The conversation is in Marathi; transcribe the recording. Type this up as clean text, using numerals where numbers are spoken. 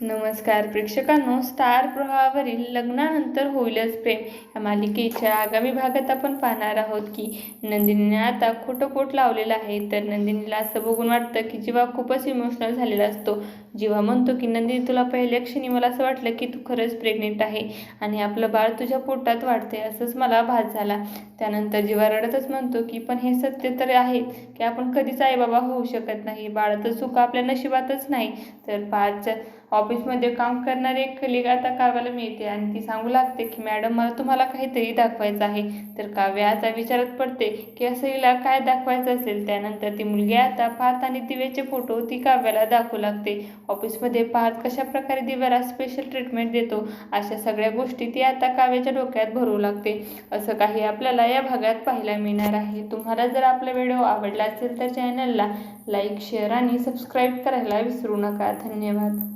नमस्कार प्रेक्षकांनो, स्टार प्रवाहावरील लग्नानंतर होईलच प्रेम या मालिकेच्या आगामी भागात आपण पाहणार आहोत की नंदिनीने आता खोटं पोट लावलेलं आहे. तर नंदिनीला असं बघून वाटतं की जीवा खूपच इमोशनल झालेला असतो. जीवा म्हणतो की नंदिनी, तुला पहिल्या क्षणी मला असं वाटलं की तू खरंच प्रेग्नेंट आहे आणि आपलं बाळ तुझ्या पोटात वाढते असंच मला भास झाला. त्यानंतर जीवा रडतच म्हणतो की पण हे सत्य तर आहे की आपण कधीच आईबाबा होऊ शकत नाही. बाळाचं सुख आपल्या नशिबातच नाही. तर पाच ऑफिसमध्ये काम करणारी एक कलिग आता काव्याला मिळते आणि ती सांगू लागते की मॅडम, मला तुम्हाला काहीतरी दाखवायचं आहे. तर काव्या आता विचारात पडते की असं हिला काय दाखवायचं असेल. त्यानंतर ती मुलगी आता पाहत आणि दिव्याचे फोटो ती काव्याला दाखवू लागते. ऑफिसमध्ये पाहत कशा प्रकारे दिव्याला स्पेशल ट्रीटमेंट देतो अशा सगळ्या गोष्टी ती आता काव्याच्या डोक्यात भरू लागते. असं काही आपल्याला या भागात पाहायला मिळणार आहे. तुम्हाला जर आपला व्हिडिओ आवडला असेल तर चॅनलला लाईक, शेअर आणि सबस्क्राईब करायला विसरू नका. धन्यवाद.